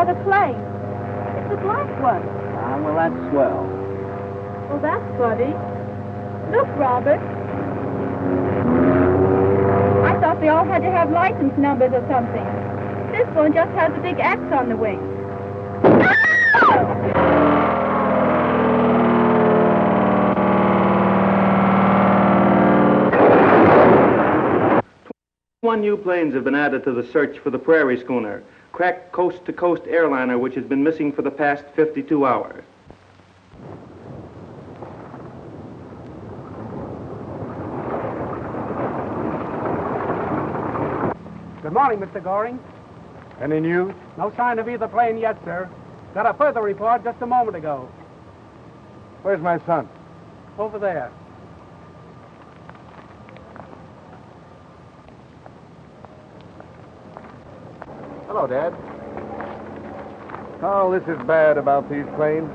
other plane. It's a black one. Ah, well, that's swell. Well, that's funny. Look, Robert. I thought they all had to have license numbers or something. This one just has a big X on the wing. One new planes have been added to the search for the Prairie Schooner, cracked coast-to-coast airliner which has been missing for the past 52 hours. Good morning, Mr. Goring. Any news? No sign of either plane yet, sir. Got a further report just a moment ago. Where's my son? Over there. Hello, Dad. Carl, this is bad about these planes.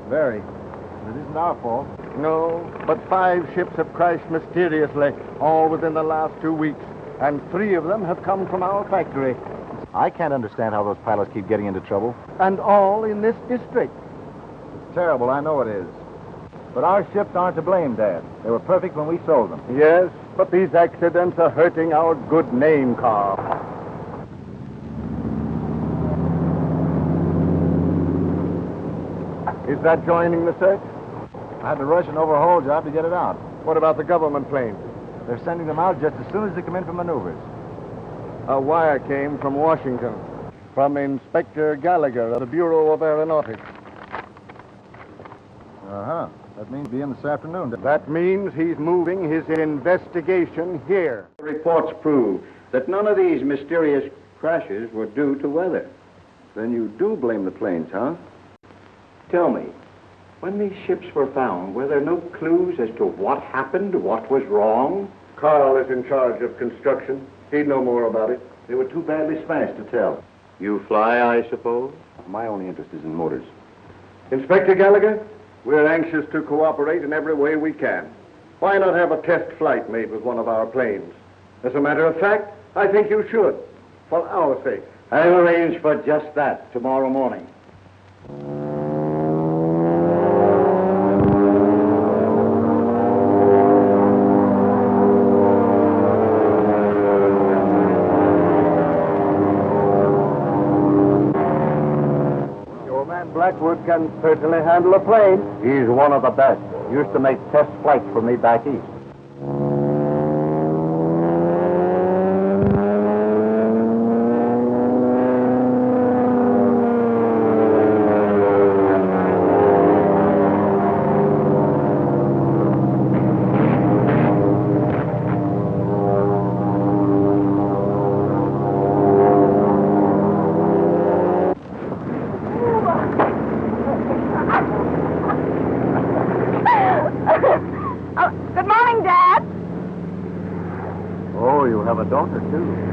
Very. It isn't our fault. No, but 5 ships have crashed mysteriously, all within the last 2 weeks. And 3 of them have come from our factory. I can't understand how those pilots keep getting into trouble. And all in this district. It's terrible, I know it is. But our ships aren't to blame, Dad. They were perfect when we sold them. Yes, but these accidents are hurting our good name, Carl. Is that joining the search? I had to rush an overhaul job to get it out. What about the government planes? They're sending them out just as soon as they come in for maneuvers. A wire came from Washington, from Inspector Gallagher of the Bureau of Aeronautics. Uh-huh. That means be in this afternoon. That means he's moving his investigation here. Reports prove that none of these mysterious crashes were due to weather. Then you do blame the planes, huh? Tell me, when these ships were found, were there no clues as to what happened, what was wrong? Carl is in charge of construction. He'd know more about it. They were too badly smashed to tell. You fly, I suppose? My only interest is in motors. Inspector Gallagher, we're anxious to cooperate in every way we can. Why not have a test flight made with one of our planes? As a matter of fact, I think you should, for our sake. I'll arrange for just that tomorrow morning. Blackwood can certainly handle a plane. He's one of the best. Used to make test flights for me back east.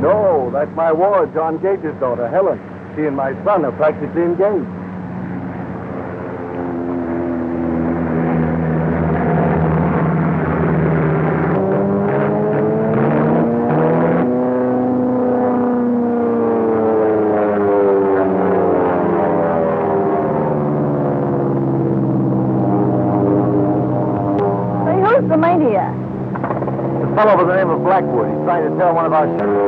No, that's my ward, John Gage's daughter, Helen. She and my son are practically engaged. Say, who's the maniac? A fellow by the name of Blackwood. He's trying to tell one of our ships.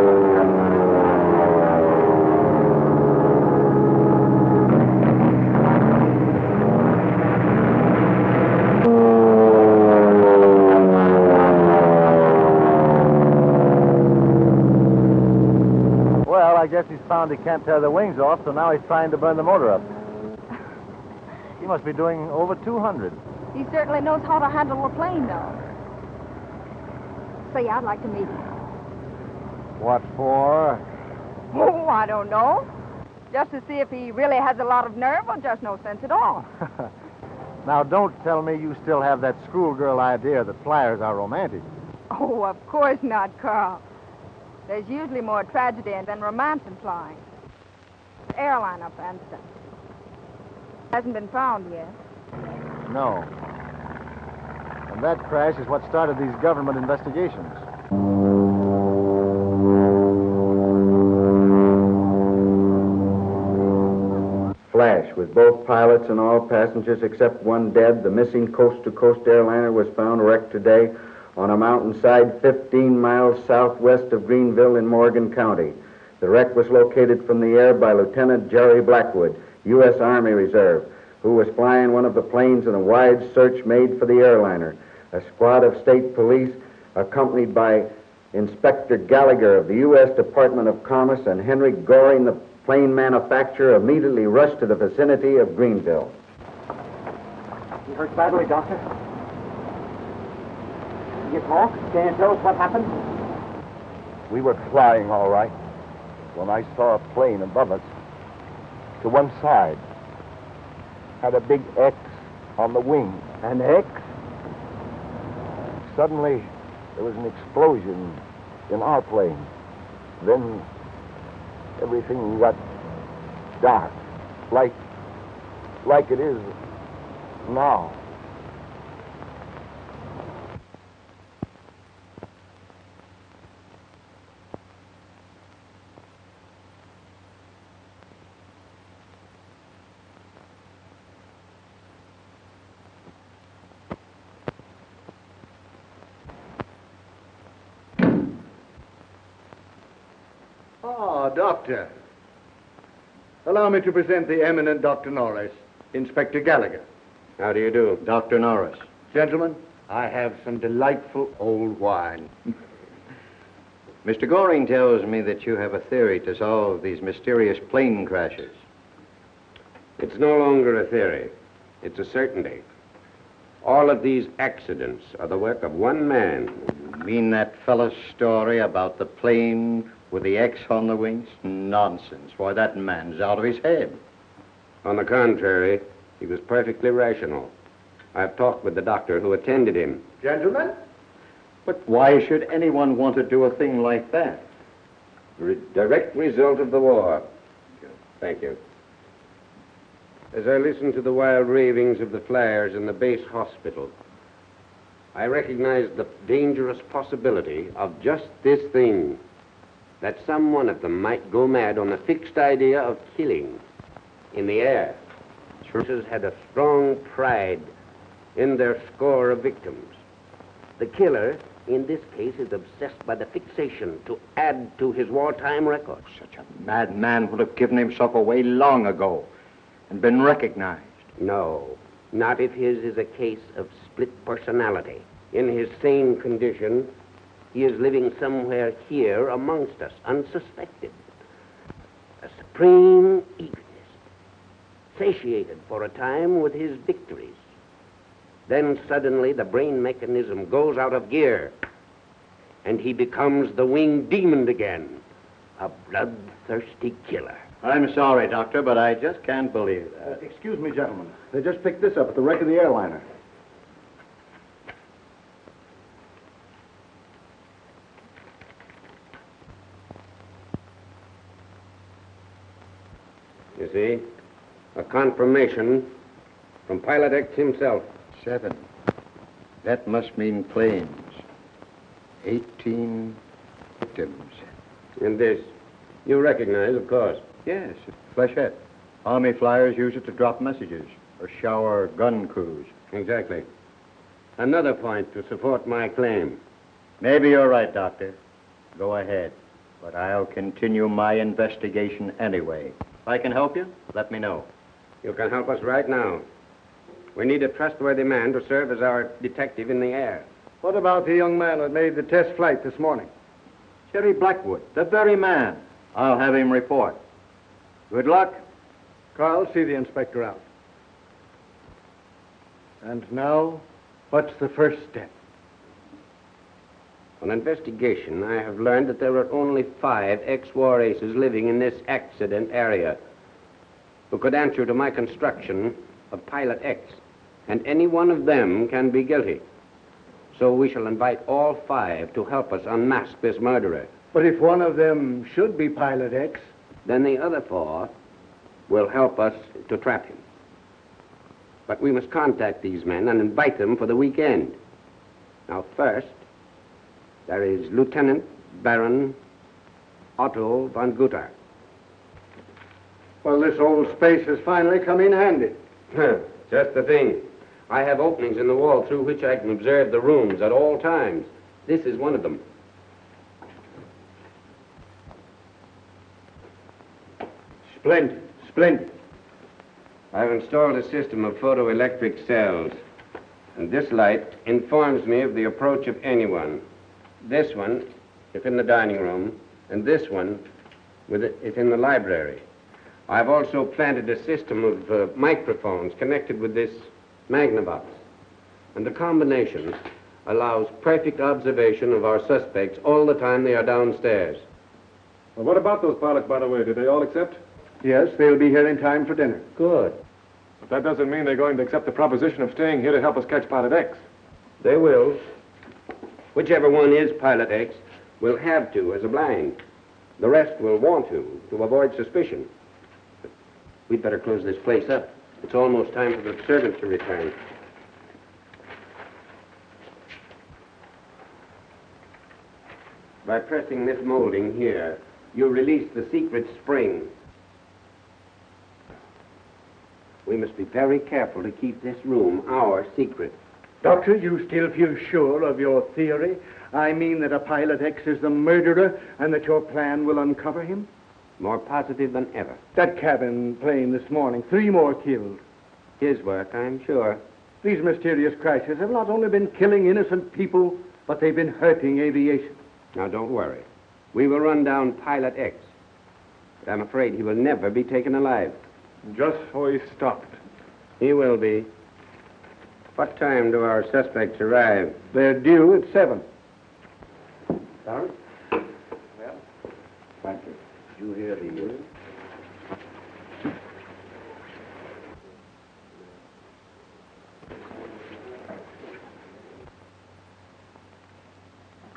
Well, I guess he's found he can't tear the wings off, so now he's trying to burn the motor up. He must be doing over 200. He certainly knows how to handle a plane, though. Say, I'd like to meet him. What for? Oh, I don't know. Just to see if he really has a lot of nerve or just no sense at all. Now, don't tell me you still have that schoolgirl idea that flyers are romantic. Oh, of course not, Carl. There's usually more tragedy than romance in flying. Airliner, for instance. Hasn't been found yet. No. And that crash is what started these government investigations. crash with both pilots and all passengers except one dead. The missing coast-to-coast airliner was found wrecked today on a mountainside 15 miles southwest of Greenville in Morgan County. The wreck was located from the air by Lieutenant Jerry Blackwood, U.S. Army Reserve, who was flying one of the planes in a wide search made for the airliner. A squad of state police, accompanied by Inspector Gallagher of the U.S. Department of Commerce and Henry Goring, the plane manufacturer, immediately rushed to the vicinity of Greenville. You hurt badly, Doctor? Can you talk? Can you tell us what happened? We were flying all right when I saw a plane above us. To one side, had a big X on the wing. An X? Suddenly, there was an explosion in our plane. Then everything got dark, like it is now. Doctor. Allow me to present the eminent Dr. Norris, Inspector Gallagher. How do you do? Dr. Norris. Gentlemen, I have some delightful old wine. Mr. Goring tells me that you have a theory to solve these mysterious plane crashes. It's no longer a theory. It's a certainty. All of these accidents are the work of one man. You mean that fellow's story about the plane with the X on the wings? Nonsense. Why, that man's out of his head. On the contrary, he was perfectly rational. I've talked with the doctor who attended him. Gentlemen? But why should anyone want to do a thing like that? Direct result of the war. Thank you. As I listened to the wild ravings of the flyers in the base hospital, I recognized the dangerous possibility of just this thing, that some one of them might go mad on the fixed idea of killing in the air. Churches had a strong pride in their score of victims. The killer, in this case, is obsessed by the fixation to add to his wartime record. Such a madman would have given himself away long ago and been recognized. No, not if his is a case of split personality. In his sane condition, he is living somewhere here amongst us, unsuspected. A supreme egoist, satiated for a time with his victories. Then suddenly the brain mechanism goes out of gear, and he becomes the winged demon again, a bloodthirsty killer. I'm sorry, Doctor, but I just can't believe that. Excuse me, gentlemen. They just picked this up at the wreck of the airliner. You see, a confirmation from Pilot X himself. 7. That must mean planes. 18 victims. And this, you recognize, of course. Yes, flechette. Army flyers use it to drop messages or shower gun crews. Exactly. Another point to support my claim. Maybe you're right, Doctor. Go ahead. But I'll continue my investigation anyway. If I can help you, let me know. You can help us right now. We need a trustworthy man to serve as our detective in the air. What about the young man that made the test flight this morning? Jerry Blackwood, the very man. I'll have him report. Good luck. Carl, see the inspector out. And now, what's the first step? On investigation, I have learned that there are only 5 ex-war aces living in this accident area who could answer to my construction of Pilot X, and any one of them can be guilty. So we shall invite all 5 to help us unmask this murderer. But if one of them should be Pilot X? Then the other 4 will help us to trap him. But we must contact these men and invite them for the weekend. Now, first, there is Lieutenant Baron Otto von Gutter. Well, this old space has finally come in handy. Just the thing. I have openings in the wall through which I can observe the rooms at all times. This is one of them. Splendid, splendid. I've installed a system of photoelectric cells, and this light informs me of the approach of anyone. This one, if in the dining room, and this one, if in the library. I've also planted a system of microphones connected with this Magnavox, and the combination allows perfect observation of our suspects all the time they are downstairs. Well, what about those pilots, by the way? Did they all accept? Yes, they'll be here in time for dinner. Good. But that doesn't mean they're going to accept the proposition of staying here to help us catch Pilot X. They will. Whichever one is Pilot X will have to as a blind. The rest will want to avoid suspicion. But we'd better close this place up. It's almost time for the servants to return. By pressing this molding here, you release the secret spring. We must be very careful to keep this room our secret. Doctor, you still feel sure of your theory? I mean that a Pilot X is the murderer and that your plan will uncover him? More positive than ever. That cabin plane this morning, 3 more killed. His work, I'm sure. These mysterious crashes have not only been killing innocent people, but they've been hurting aviation. Now, don't worry. We will run down Pilot X. But I'm afraid he will never be taken alive. Just so he stopped. He will be. What time do our suspects arrive? They're due at 7. Sorry? Well, thank you. Did you hear the...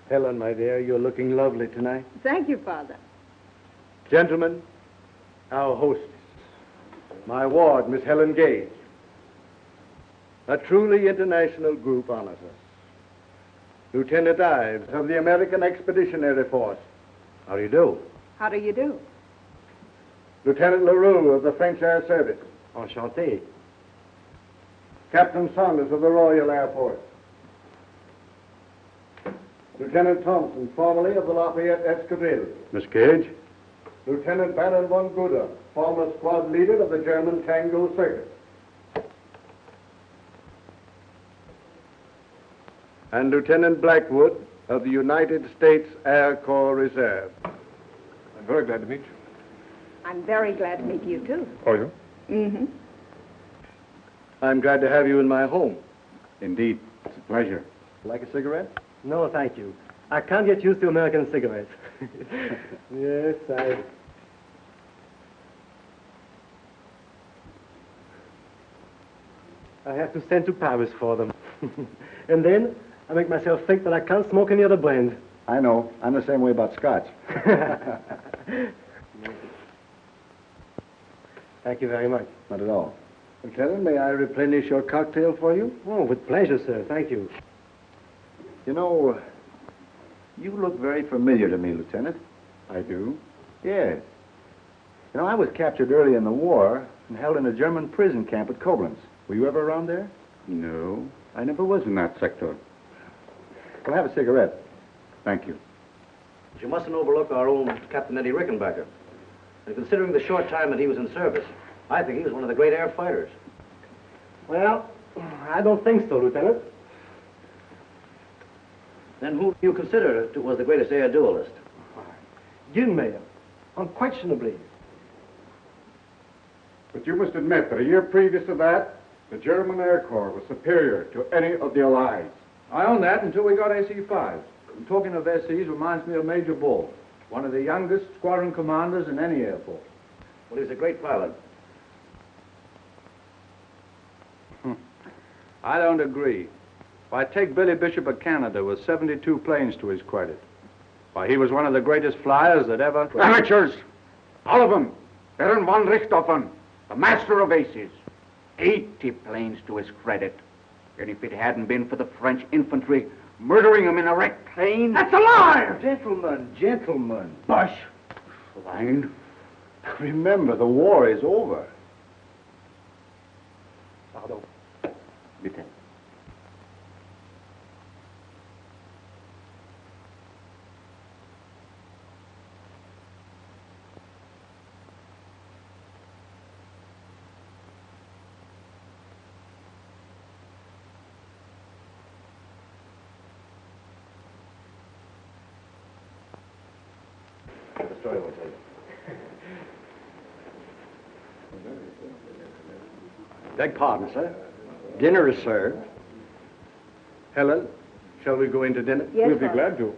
Helen, my dear, you're looking lovely tonight. Thank you, Father. Gentlemen, our hostess, my ward, Miss Helen Gage. A truly international group honors us. Lieutenant Ives of the American Expeditionary Force. How do you do? How do you do? Lieutenant LaRue of the French Air Service. Enchanté. Captain Saunders of the Royal Air Force. Lieutenant Thompson, formerly of the Lafayette Escadrille. Miss Cage? Lieutenant Baron von Guder, former squad leader of the German Tango Circus. And Lieutenant Blackwood of the United States Air Corps Reserve. I'm very glad to meet you. I'm very glad to meet you, too. Oh, you? Mm-hmm. I'm glad to have you in my home. Indeed, it's a pleasure. Like a cigarette? No, thank you. I can't get used to American cigarettes. Yes, I have to send to Paris for them. And then I make myself think that I can't smoke any other brand. I know. I'm the same way about Scotch. Thank you very much. Not at all. Lieutenant, may I replenish your cocktail for you? Oh, with pleasure, sir. Thank you. You know, you look very familiar to me, Lieutenant. I do. Yes. You know, I was captured early in the war and held in a German prison camp at Koblenz. Were you ever around there? No, I never was in that sector. Well, have a cigarette. Thank you. But you mustn't overlook our own Captain Eddie Rickenbacker. And considering the short time that he was in service, I think he was one of the great air fighters. Well, I don't think so, Lieutenant. Then who do you consider was the greatest air duelist? Gilmayer, unquestionably. But you must admit that a year previous to that, the German Air Corps was superior to any of the Allies. I own that until we got AC-5. And talking of SCs reminds me of Major Bull, one of the youngest squadron commanders in any air force. Well, he's a great pilot. I don't agree. Why, take Billy Bishop of Canada with 72 planes to his credit. Why, he was one of the greatest flyers that ever... Amateurs! All of them! Baron von Richthofen, the master of aces. 80 planes to his credit. And if it hadn't been for the French infantry murdering him in a wrecked plane... That's a lie! Gentlemen, gentlemen. Bosh! Swine. Remember, the war is over. Pardon. Bitte. The story will tell you. Beg pardon, sir. Dinner is served. Helen, shall we go into dinner? Yes, We'll be sir. glad to.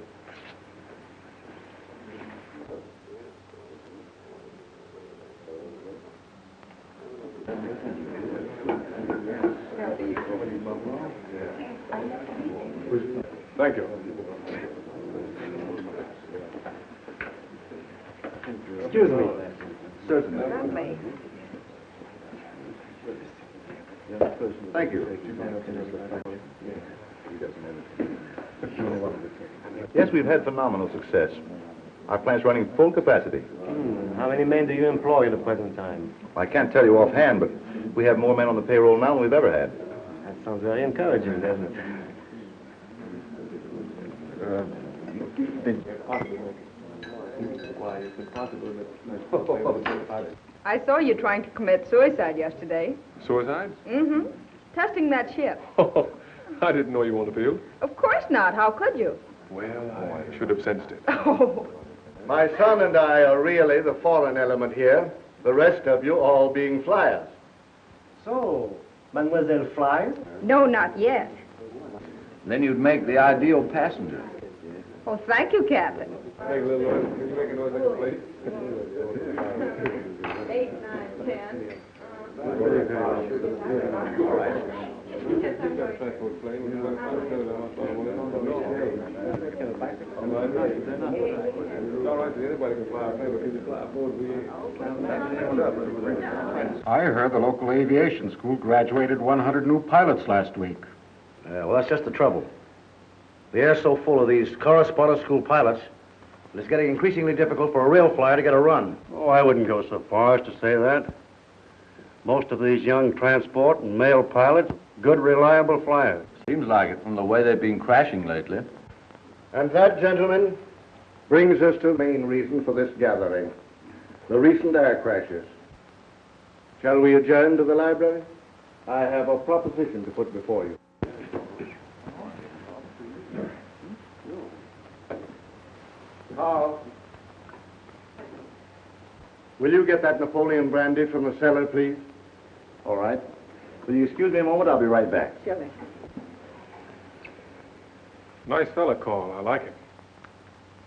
Thank you. Excuse me. Certainly. Thank you. Yes, we've had phenomenal success. Our plant's running full capacity. How many men do you employ at the present time? I can't tell you offhand, but we have more men on the payroll now than we've ever had. That sounds very encouraging, doesn't it? I saw you trying to commit suicide yesterday. Suicide? Mm-hmm. Testing that ship. Oh, I didn't know you on the field. Of course not. How could you? Well, I should have sensed it. Oh. My son and I are really the foreign element here, the rest of you all being flyers. So, Mademoiselle flies? No, not yet. Then you'd make the ideal passenger. Oh, thank you, Captain. Make a little noise. Can you make a noise like a plate? 8, 9, 10. I heard the local aviation school graduated 100 new pilots last week. Well, that's just the trouble. The air's so full of these correspondence school pilots, that it's getting increasingly difficult for a real flyer to get a run. Oh, I wouldn't go so far as to say that. Most of these young transport and mail pilots, good, reliable flyers. Seems like it from the way they've been crashing lately. And that, gentlemen, brings us to the main reason for this gathering, the recent air crashes. Shall we adjourn to the library? I have a proposition to put before you. Carl, will you get that Napoleon brandy from the cellar, please? All right. Will you excuse me a moment? I'll be right back. Silly. Nice fella, Carl. I like him.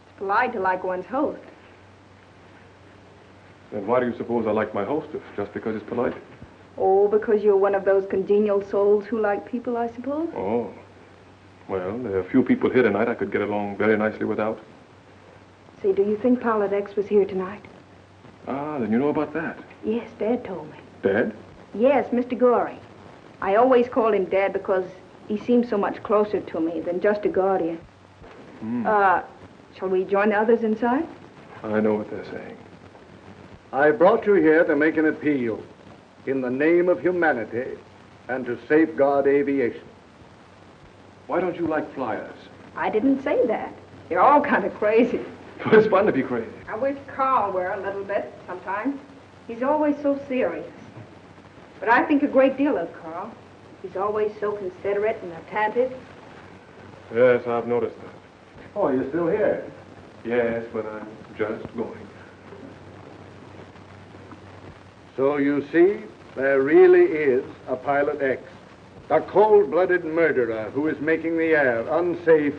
It's polite to like one's host. Then why do you suppose I like my hostess? Just because it's polite? Oh, because you're one of those congenial souls who like people, I suppose? Oh. Well, there are a few people here tonight I could get along very nicely without. Say, do you think Pilot X was here tonight? Ah, then you know about that. Yes, Dad told me. Dad? Yes, Mr. Gorey. I always call him Dad because he seems so much closer to me than just a guardian. Shall we join the others inside? I know what they're saying. I brought you here to make an appeal in the name of humanity and to safeguard aviation. Why don't you like flyers? I didn't say that. You're all kind of crazy. It's fun to be crazy. I wish Carl were a little bit sometimes. He's always so serious. But I think a great deal of Carl. He's always so considerate and attentive. Yes, I've noticed that. Oh, you're still here? Yes, but I'm just going. So you see, there really is a Pilot X, a cold-blooded murderer who is making the air unsafe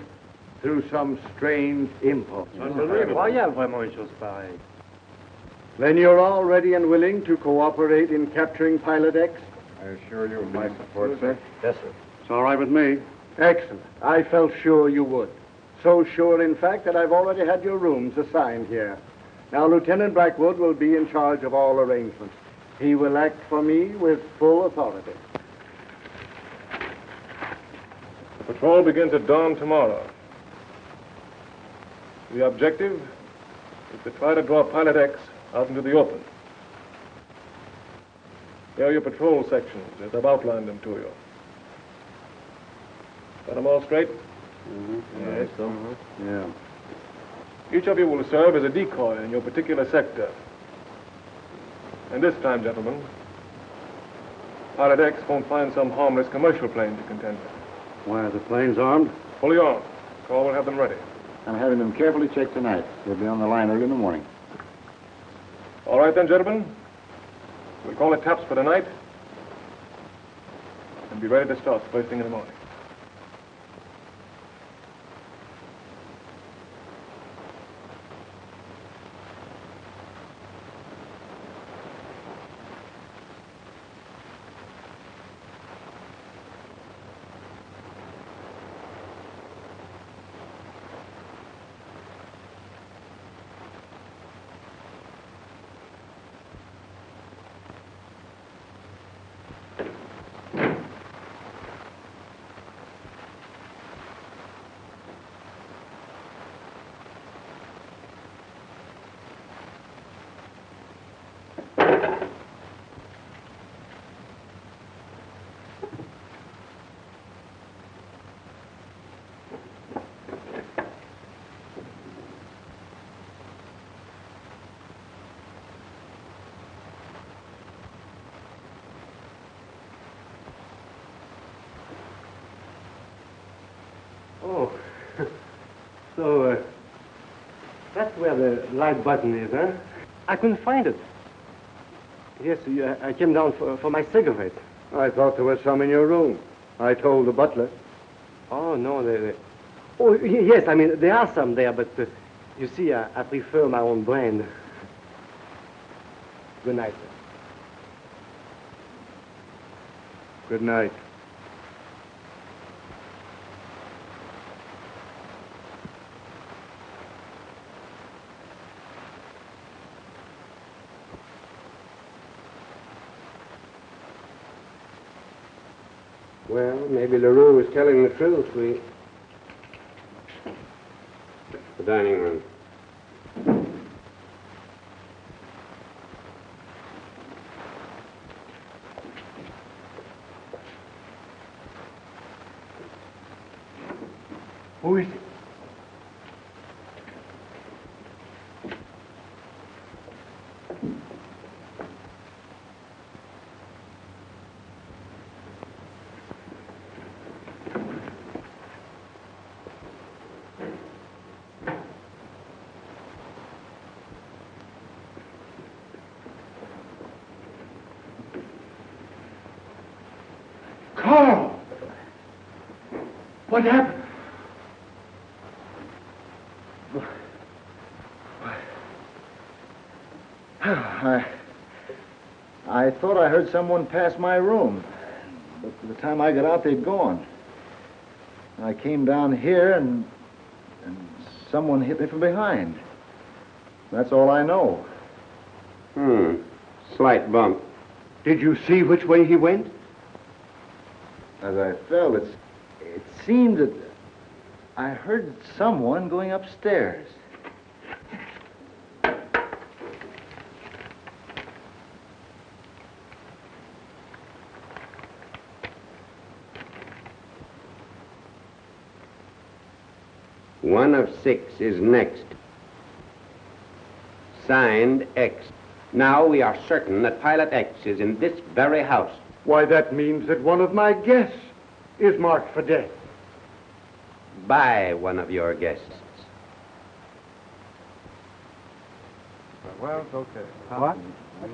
through some strange impulse. Incroyable, vraiment, une chose pareille. Then you're all ready and willing to cooperate in capturing Pilot X? I assure you of my support, sir. Yes, sir. It's all right with me. Excellent. I felt sure you would. So sure, in fact, that I've already had your rooms assigned here. Now, Lieutenant Blackwood will be in charge of all arrangements. He will act for me with full authority. The patrol begins at dawn tomorrow. The objective is to try to draw Pilot X out into the open. Here are your patrol sections, as I've outlined them to you. Got them all straight? Yes. Yeah. Each of you will serve as a decoy in your particular sector. And this time, gentlemen, Pilot X won't find some harmless commercial plane to contend with. Why, are the planes armed? Fully armed. Call will have them ready. I'm having them carefully checked tonight. They'll be on the line early in the morning. All right then, gentlemen. We'll call it taps for tonight. And be ready to start first thing in the morning. Oh. So, that's where the light button is, huh? I couldn't find it. Yes, I came down for my cigarette. I thought there was some in your room. I told the butler. Oh, no, Oh, yes, I mean, there are some there, but you see, I prefer my own brand. Good night, sir. Good night. Well, maybe LaRue is telling the truth. The dining room. Who is it? Carl! What happened? I thought I heard someone pass my room. But by the time I got out, they'd gone. I came down here and someone hit me from behind. That's all I know. Slight bump. Did you see which way he went? As I fell, it seemed that I heard someone going upstairs. One of 6 is next. Signed X. Now we are certain that Pilot X is in this very house. Why, that means that one of my guests is marked for death. By one of your guests. Well, it's okay. What?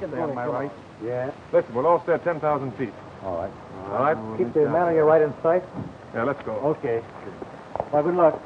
Am I right? Yeah. Listen, we'll all stay at 10,000 feet. All right. All right? Keep the man on your right in sight. Yeah, let's go. Okay. Well, good luck.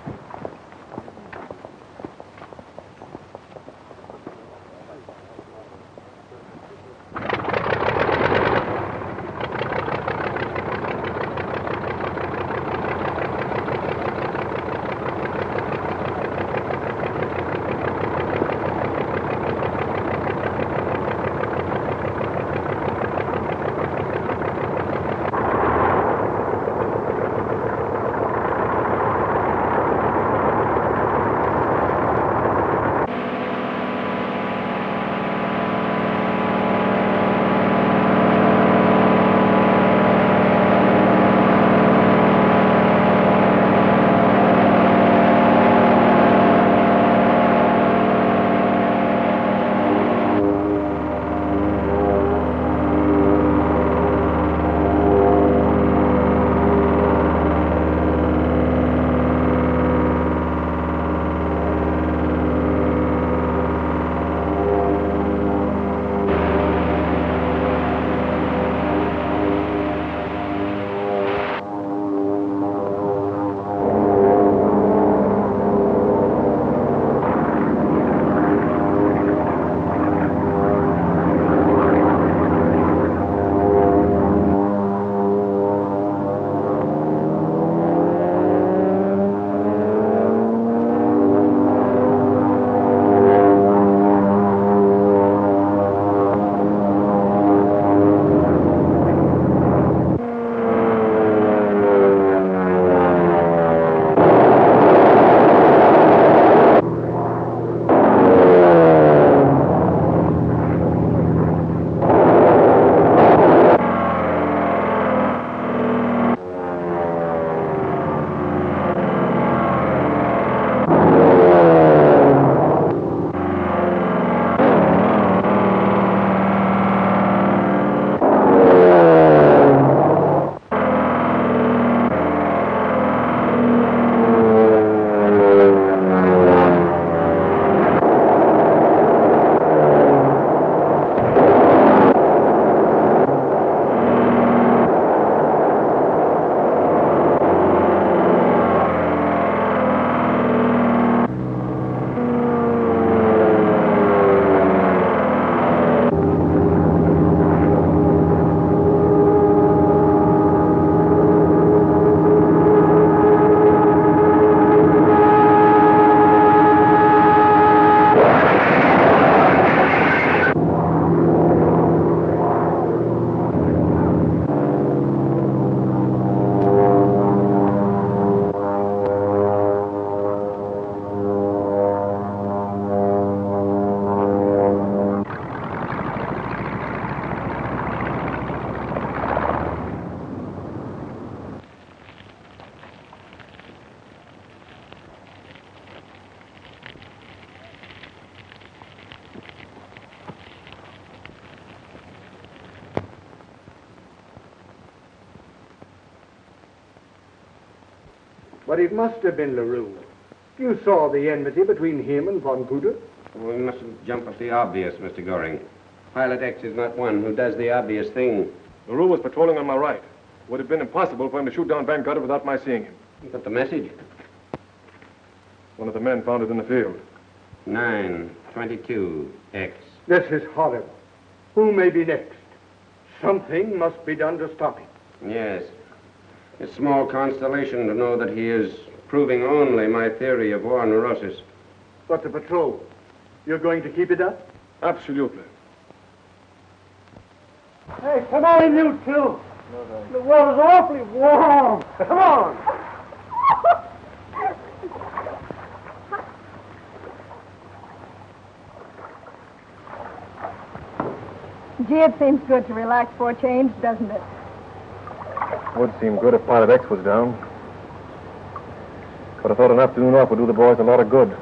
But it must have been LaRue. You saw the enmity between him and von Guter. We mustn't jump at the obvious, Mr. Goring. Pilot X is not one who does the obvious thing. LaRue was patrolling on my right. Would have been impossible for him to shoot down Van Gutter without my seeing him. But the message? One of the men found it in the field. 922 X. This is horrible. Who may be next? Something must be done to stop him. Yes. It's small consolation to know that he is proving only my theory of war neurosis. But the patrol, you're going to keep it up? Absolutely. Hey, come on, you two. The water's awfully warm. Come on. Gee, it seems good to relax for a change, doesn't it? Would seem good if Pilot X was down. But I thought an afternoon off would do the boys a lot of good.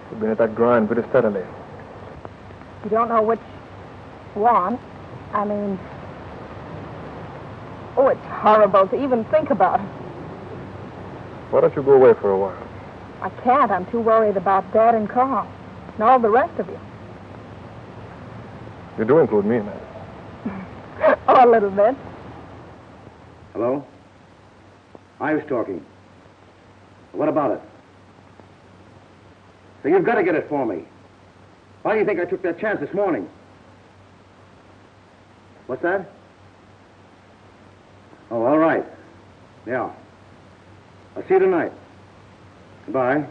We've been at that grind pretty steadily. You don't know which one. I mean... Oh, it's horrible to even think about it. Why don't you go away for a while? I can't. I'm too worried about Dad and Carl. And all the rest of you. You do include me in that. Oh, a little bit. Hello? I was talking. What about it? So you've got to get it for me. Why do you think I took that chance this morning? What's that? Oh, all right. Yeah. I'll see you tonight. Goodbye.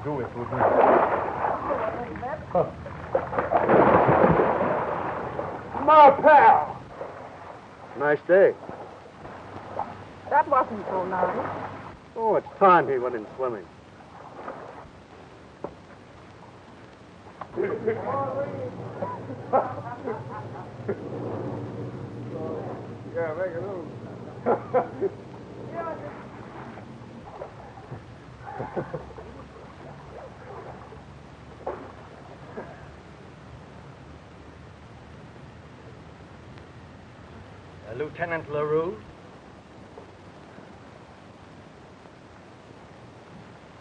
Do it, would My pal! Nice day. That wasn't so nice. Oh, it's time he went in swimming. Yeah, make it move. Lieutenant LaRue?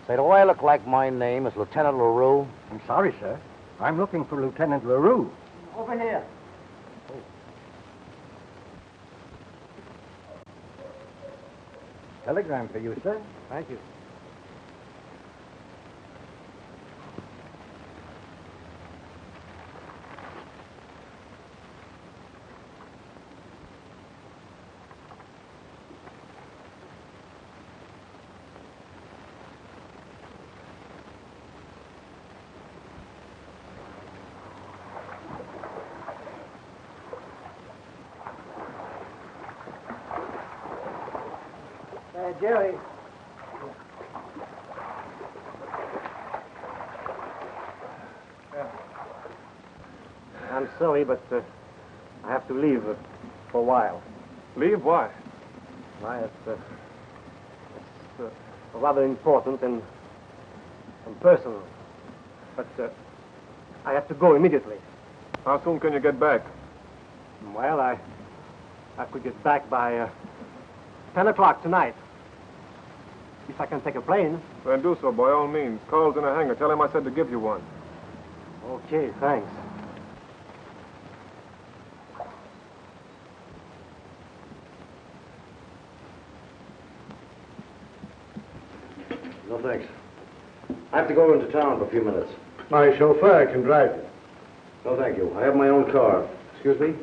Say, do I look like my name is Lieutenant LaRue? I'm sorry, sir. I'm looking for Lieutenant LaRue. Over here. Telegram for you, sir. Thank you. Jerry. I'm sorry, but I have to leave for a while. Leave? Why? Why, it's rather important and personal. But I have to go immediately. How soon can you get back? Well, I could get back by 10 o'clock tonight. If I can take a plane. Then do so, by all means. Carl's in a hangar. Tell him I said to give you one. Okay, thanks. No, thanks. I have to go into town for a few minutes. My chauffeur can drive you. No, thank you. I have my own car. Excuse me?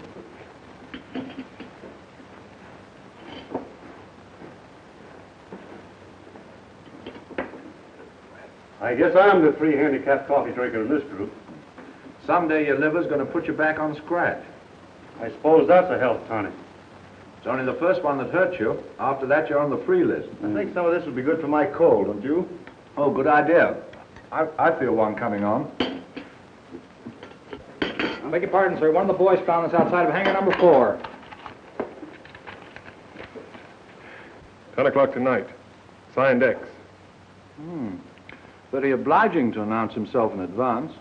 I guess I'm the free handicapped coffee drinker in this group. Someday your liver's going to put you back on scratch. I suppose that's a health tonic. It's only the first one that hurts you. After that, you're on the free list. I think some of this would be good for my cold, don't you? Oh, good idea. I feel one coming on. I beg your pardon, sir. One of the boys found this outside of hangar number 4. 10 o'clock tonight. Signed X. Very obliging to announce himself in advance.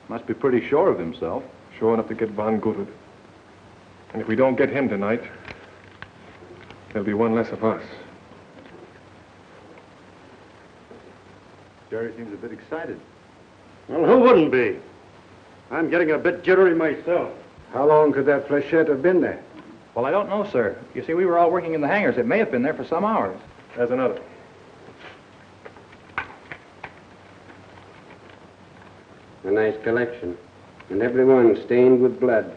Must be pretty sure of himself. Sure enough to get Von Guttert. And if we don't get him tonight, there'll be one less of us. Jerry seems a bit excited. Well, who wouldn't be? I'm getting a bit jittery myself. How long could that flechette have been there? Well, I don't know, sir. You see, we were all working in the hangars. It may have been there for some hours. There's another. A nice collection. And every one stained with blood.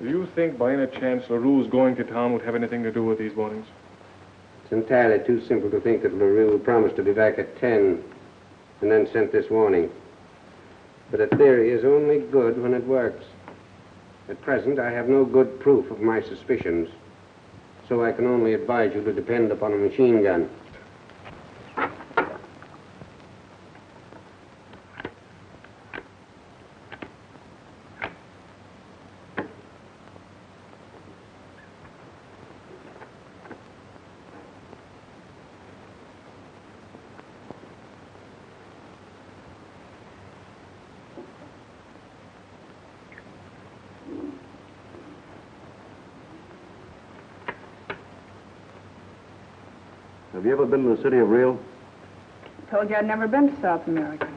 Do you think by any chance LaRue's going to town would have anything to do with these warnings? It's entirely too simple to think that LaRue promised to be back at 10 and then sent this warning. But a theory is only good when it works. At present, I have no good proof of my suspicions, so I can only advise you to depend upon a machine gun. Have you ever been to the city of Rio? Told you I'd never been to South America.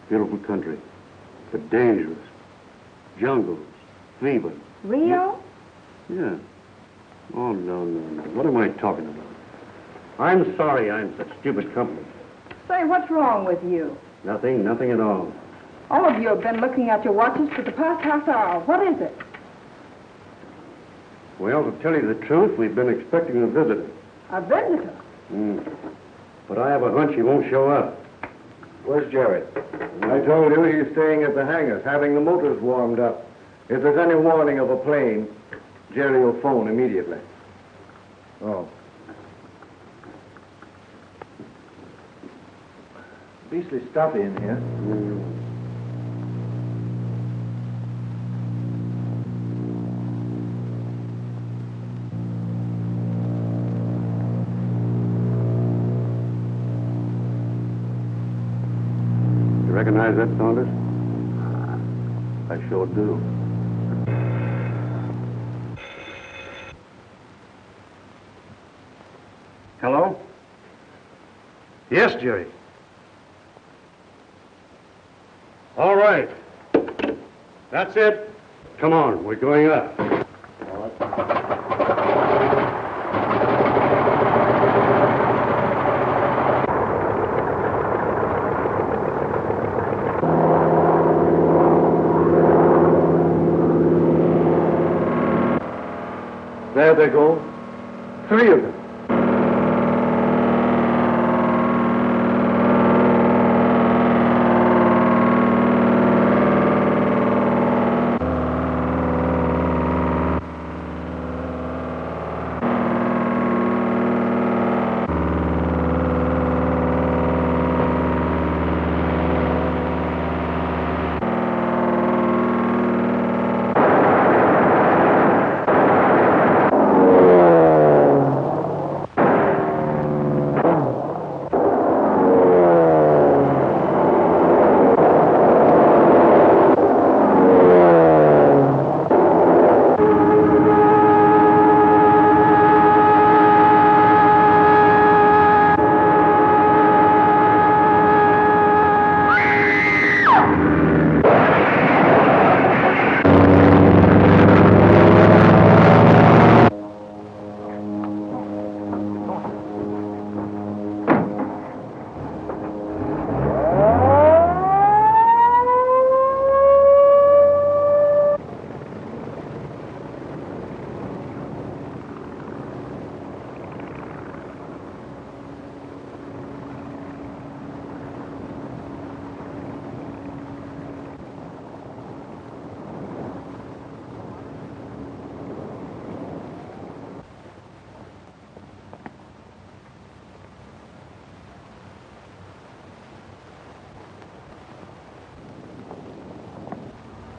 Beautiful country, but dangerous. Jungles, fever. Rio? Yeah. Oh, no. What am I talking about? I'm sorry I'm such stupid company. Say, what's wrong with you? Nothing at all. All of you have been looking at your watches for the past half hour. What is it? Well, to tell you the truth, we've been expecting a visitor. A visitor? But I have a hunch he won't show up. Where's Jerry? I told you he's staying at the hangars, having the motors warmed up. If there's any warning of a plane, Jerry will phone immediately. Oh. Beastly stuffy in here. You recognize that, Saunders? I sure do. Hello? Yes, Jerry. All right. That's it. Come on, we're going up. There they go. 3 of them.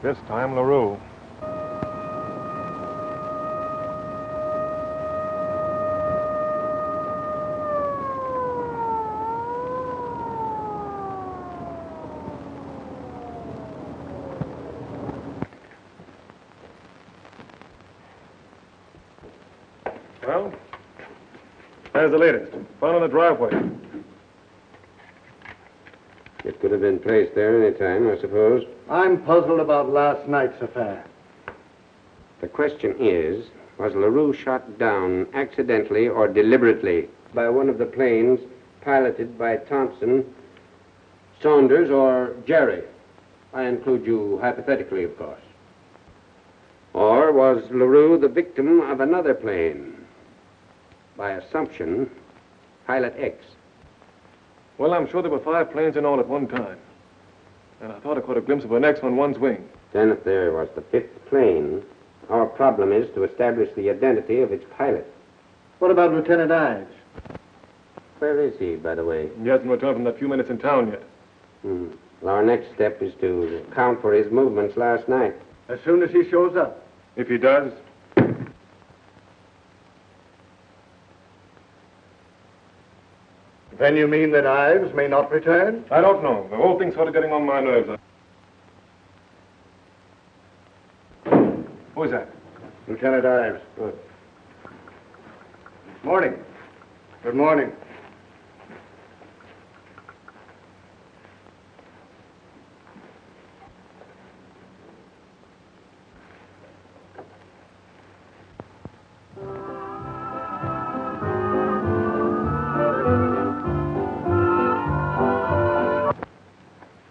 This time, LaRue. There's the latest. Found in the driveway. It could have been placed there any time, I suppose. I'm puzzled about last night's affair. The question is, was LaRue shot down accidentally or deliberately by one of the planes piloted by Thompson, Saunders, or Jerry? I include you hypothetically, of course. Or was LaRue the victim of another plane? By assumption, Pilot X. Well, I'm sure there were 5 planes in all at one time. And I thought I caught a glimpse of an X on one's wing. Then if there was the 5th plane, our problem is to establish the identity of its pilot. What about Lieutenant Ives? Where is he, by the way? He hasn't returned from that few minutes in town yet. Well, our next step is to account for his movements last night. As soon as he shows up. If he does, Then you mean that Ives may not return? I don't know. The whole thing's sort of getting on my nerves. Who is that? Lieutenant Ives. Good. Morning. Good morning.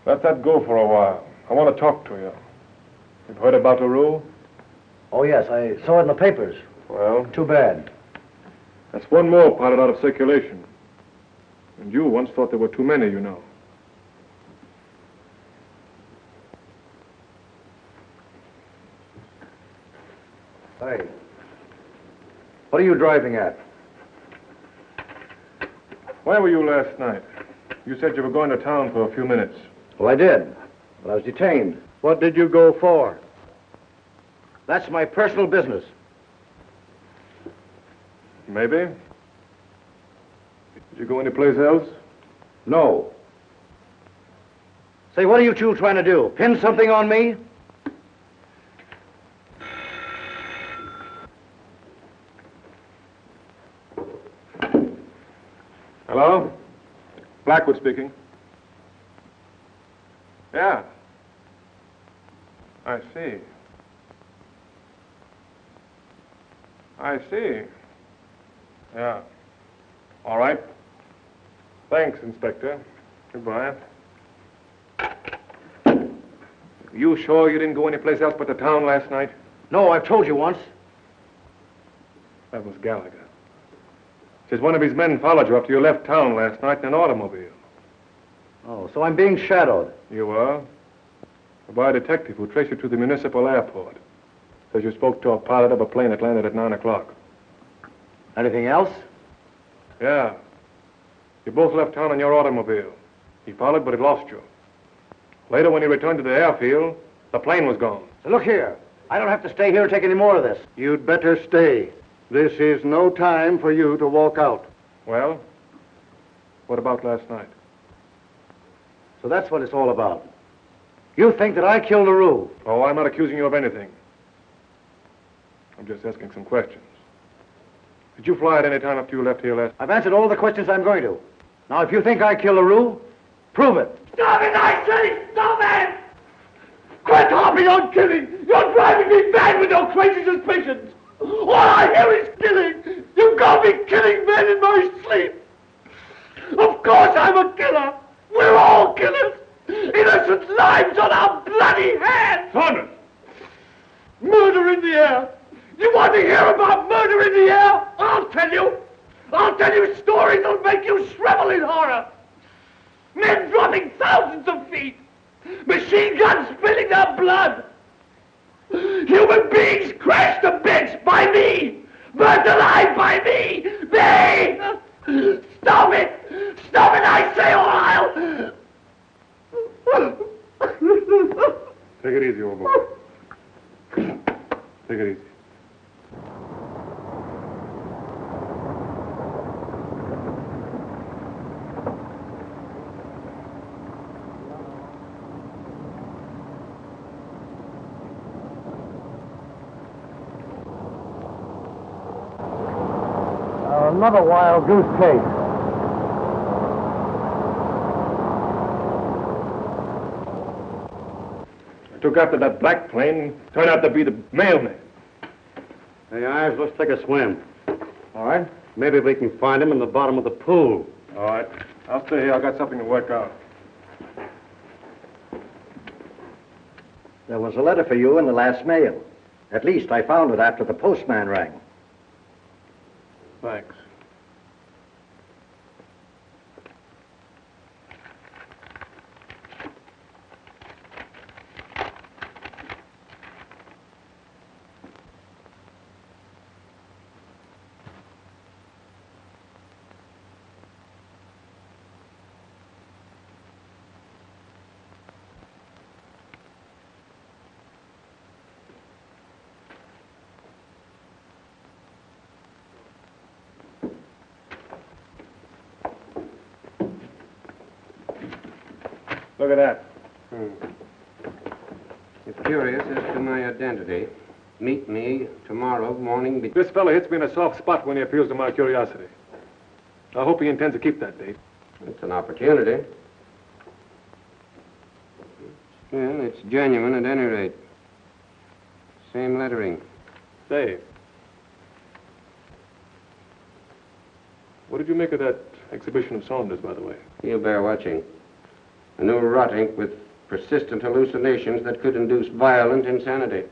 Let that go for a while. I want to talk to you. You've heard about LaRue? Oh, yes, I saw it in the papers. Well, Too bad. that's one more pilot out of circulation. And you once thought there were too many, you know. Hey, what are you driving at? Where were you last night? You said you were going to town for a few minutes. Well, I did, but I was detained. What did you go for? That's my personal business. Maybe. Did you go anyplace else? No. Say, what are you two trying to do? Pin something on me? Hello? Blackwood speaking. Yeah. I see. I see. Yeah. All right. Thanks, Inspector. Goodbye. You sure you didn't go anyplace else but to town last night? No, I've told you once. That was Gallagher. Says one of his men followed you after you left town last night in an automobile. Oh, so I'm being shadowed. You were? By a detective who traced you to the municipal airport. Says you spoke to a pilot of a plane that landed at 9 o'clock. Anything else? Yeah. You both left town in your automobile. He followed, but he lost you. Later, when he returned to the airfield, the plane was gone. So look here. I don't have to stay here and take any more of this. You'd better stay. This is no time for you to walk out. Well, what about last night? So that's what it's all about. You think that I killed LaRue? Oh, I'm not accusing you of anything. I'm just asking some questions. Did you fly at any time after you left here last? I've answered all the questions I'm going to. Now, if you think I killed LaRue, prove it. Stop it, I say! Stop it! Quit harping on killing! You're driving me mad with your crazy suspicions! All I hear is killing! You've got me killing men in my sleep! Of course I'm a killer! We're all killers! Innocent lives on our bloody hands! Saunders! Murder in the air! You want to hear about murder in the air? I'll tell you! I'll tell you stories that'll make you shrivel in horror! Men dropping thousands of feet! Machine guns spilling their blood! Human beings crashed to bits by me! Burned alive by me! Me! Stop it! Stop it, I say, or I'll... Take it easy, old boy. Take it easy. Another wild goose chase. I took after that black plane. Turned out to be the mailman. Hey, Ives, let's take a swim. All right? Maybe we can find him in the bottom of the pool. All right. I'll stay here. I got something to work out. There was a letter for you in the last mail. At least I found it after the postman rang. Thanks. Look at that. If curious as to my identity, meet me tomorrow morning. This fellow hits me in a soft spot when he appeals to my curiosity. I hope he intends to keep that date. It's an opportunity. Well, it's genuine at any rate. Same lettering. Say, what did you make of that exhibition of Saunders, by the way? You bear watching. A new rot ink with persistent hallucinations that could induce violent insanity.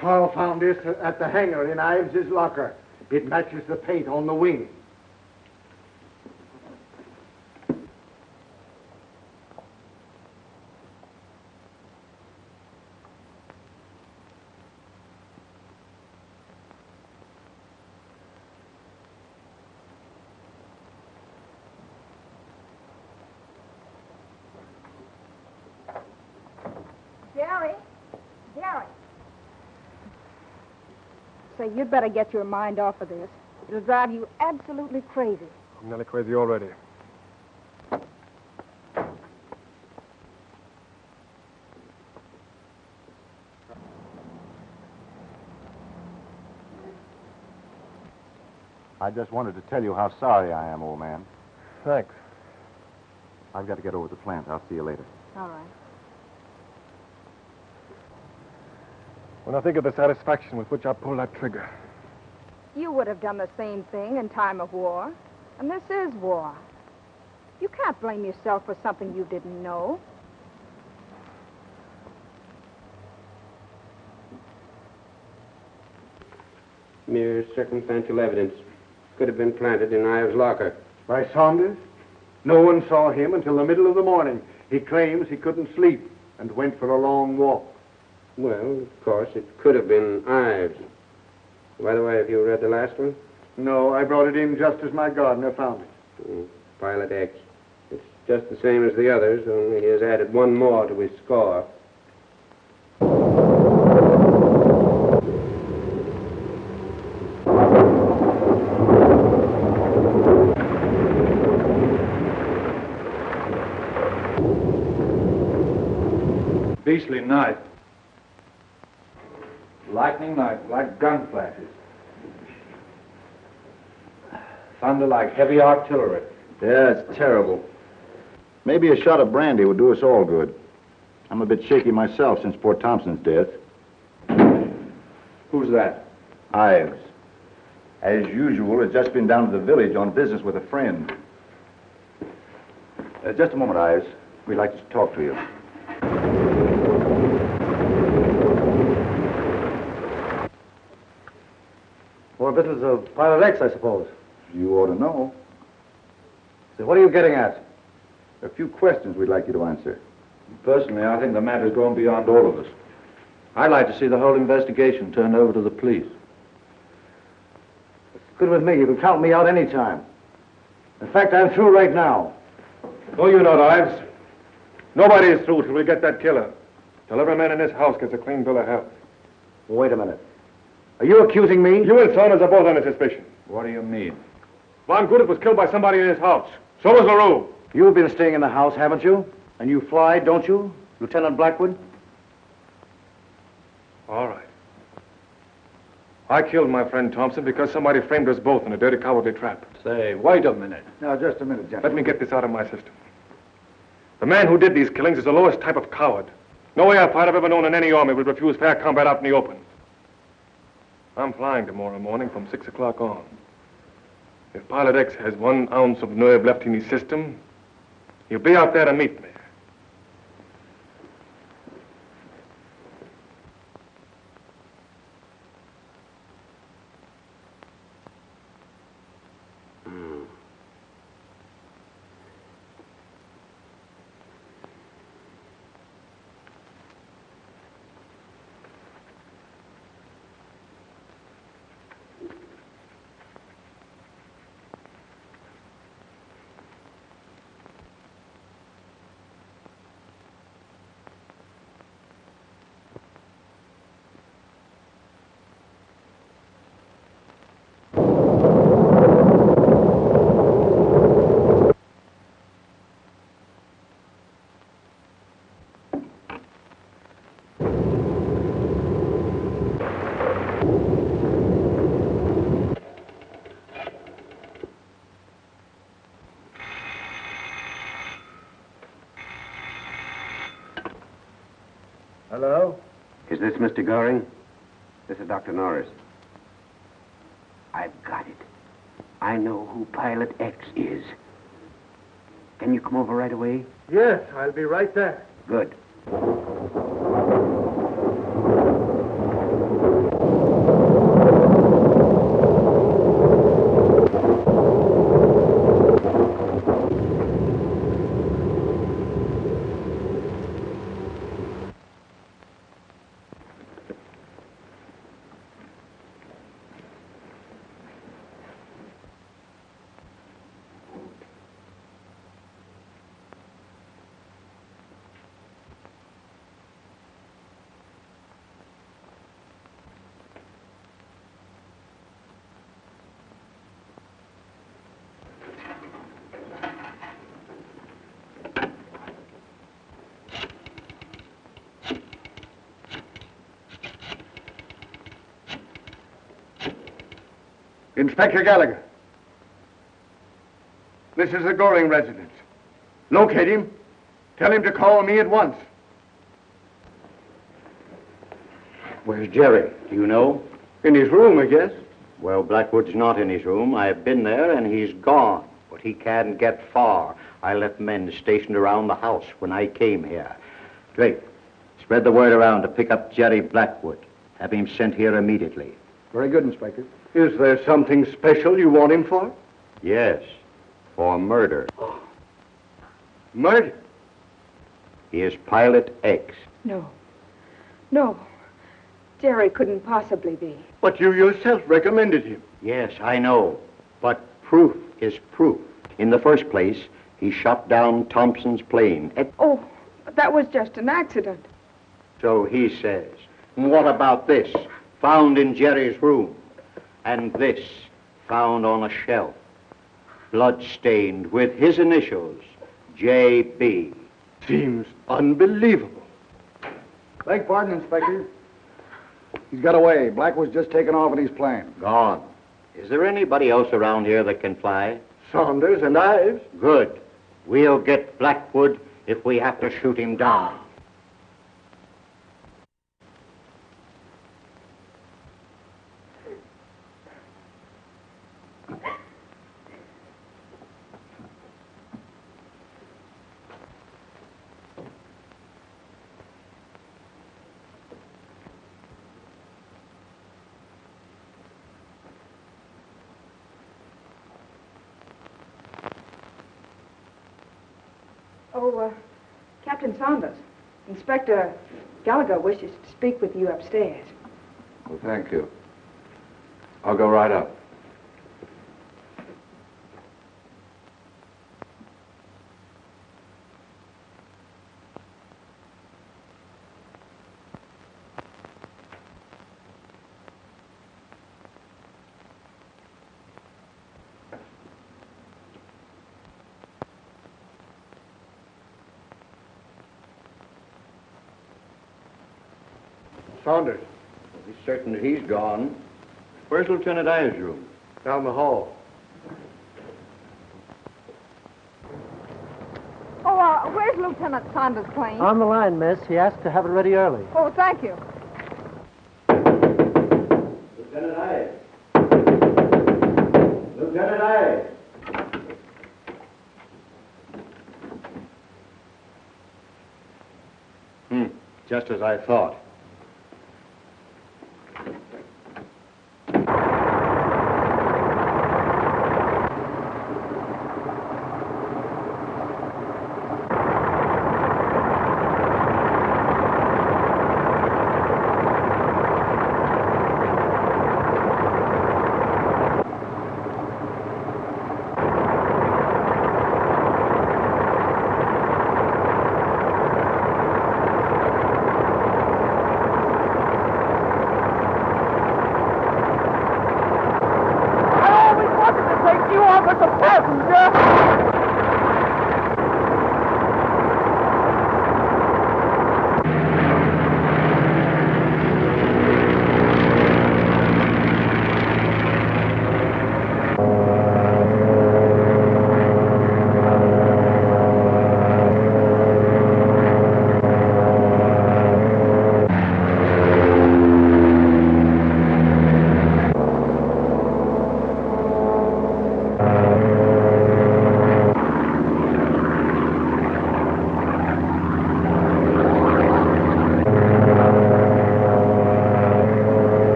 Carl found this at the hangar in Ives's locker. It matches the paint on the wing. Jerry. Say, you'd better get your mind off of this. It'll drive you absolutely crazy. I'm nearly crazy already. I just wanted to tell you how sorry I am, old man. Thanks. I've got to get over to the plant. I'll see you later. All right. When I think of the satisfaction with which I pulled that trigger. You would have done the same thing in time of war. And this is war. You can't blame yourself for something you didn't know. Mere circumstantial evidence. Could have been planted in Ives' locker. By Saunders? No one saw him until the middle of the morning. He claims he couldn't sleep and went for a long walk. Well, of course, it could have been Ives. By the way, have you read the last one? No, I brought it in just as my gardener found it. Pilot X. It's just the same as the others, only he has added one more to his score. Beastly night. Lightning like gun flashes. Thunder like heavy artillery. Yeah, it's terrible. Maybe a shot of brandy would do us all good. I'm a bit shaky myself since poor Thompson's death. Who's that? Ives. As usual, has just been down to the village on business with a friend. Just a moment, Ives. We'd like to talk to you. More business of Pilot X, I suppose. You ought to know. So what are you getting at? A few questions we'd like you to answer. Personally, I think the matter's gone beyond all of us. I'd like to see the whole investigation turned over to the police. It's good with me. You can count me out any time. In fact, I'm through right now. No, you're not, Ives. Nobody is through till we get that killer. Till every man in this house gets a clean bill of health. Wait a minute. Are you accusing me? You and Saunders are both under suspicion. What do you mean? Von Goodett was killed by somebody in his house. So was LaRue. You've been staying in the house, haven't you? And you fly, don't you, Lieutenant Blackwood? All right. I killed my friend Thompson because somebody framed us both in a dirty, cowardly trap. Say, wait a minute. Now, just a minute, gentlemen. Let me get this out of my system. The man who did these killings is the lowest type of coward. No airfighter I've ever known in any army would refuse fair combat out in the open. I'm flying tomorrow morning from 6 o'clock on. If Pilot X has 1 ounce of nerve left in his system, he'll be out there to meet me. Hello? Is this Mr. Goring? This is Dr. Norris. I've got it. I know who Pilot X is. Can you come over right away? Yes, I'll be right there. Good. Inspector Gallagher. This is the Goring residence. Locate him. Tell him to call me at once. Where's Jerry? Do you know? In his room, I guess. Well, Blackwood's not in his room. I've been there, and he's gone. But he can't get far. I left men stationed around the house when I came here. Drake, spread the word around to pick up Jerry Blackwood. Have him sent here immediately. Very good, Inspector. Is there something special you want him for? Yes, for murder. Murder? He is Pilot X. No. No. Jerry couldn't possibly be. But you yourself recommended him. Yes, I know. But proof is proof. In the first place, he shot down Thompson's plane. Oh, that was just an accident. So he says. And what about this? Found in Jerry's room. And this, found on a shelf. Blood-stained with his initials, J.B. Seems unbelievable. Beg pardon, Inspector. He's got away. Blackwood's just taken off in his plane. Gone. Is there anybody else around here that can fly? Saunders and Ives. Good. We'll get Blackwood if we have to shoot him down. Oh, Captain Saunders, Inspector Gallagher wishes to speak with you upstairs. Well, thank you. I'll go right up. Saunders. We're certain that he's gone. Where's Lieutenant Ives' room? Down the hall. Oh, where's Lieutenant Saunders' plane? On the line, miss. He asked to have it ready early. Oh, thank you. Lieutenant Ives. Lieutenant Ives. Just as I thought.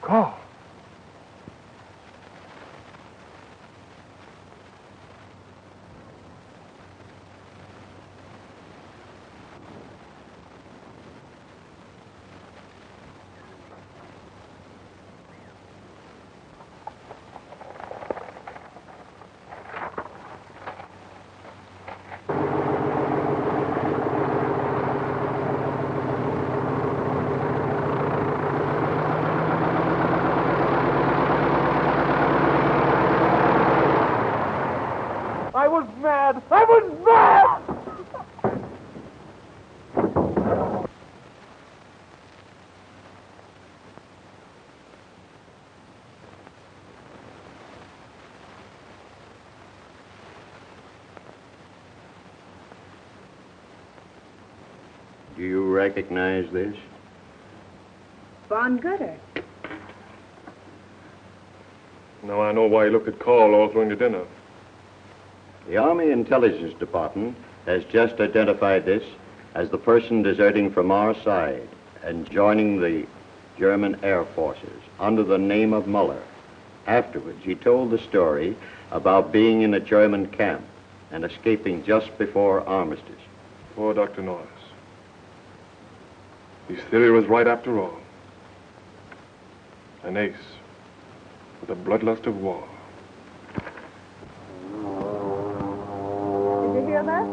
Carl. I was mad! I was mad! Do you recognize this? Von Gooder. Now I know why you looked at Carl all through the dinner. The Army Intelligence Department has just identified this as the person deserting from our side and joining the German Air Forces under the name of Muller. Afterwards, he told the story about being in a German camp and escaping just before armistice. Poor Dr. Norris. His theory was right after all. An ace with the bloodlust of war. Did you hear that?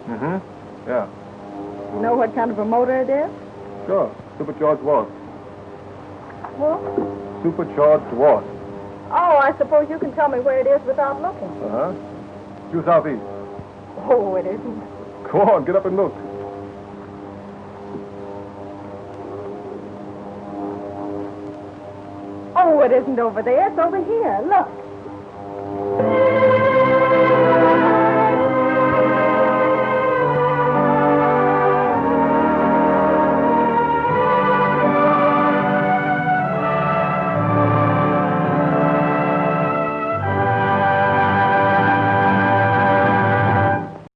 Mm-hmm. Yeah. You know what kind of a motor it is? Sure. Supercharged wasp. What? Supercharged wasp. Oh, I suppose you can tell me where it is without looking. Uh-huh. Due southeast. Oh, it isn't. Go on, get up and look. Oh, it isn't over there. It's over here. Look.